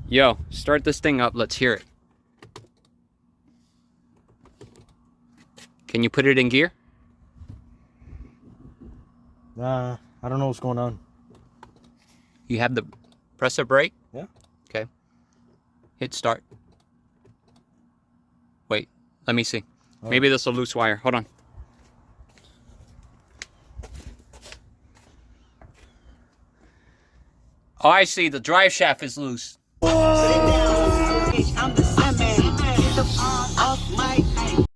Yo, start this thing up. Let's hear it. Can you put it in gear? I don't know what's going on. You have the... Press the brake? Yeah. Okay. Hit start. Wait, let me see. Maybe this will loose wire. Hold on. Oh, I see. The drive shaft is loose.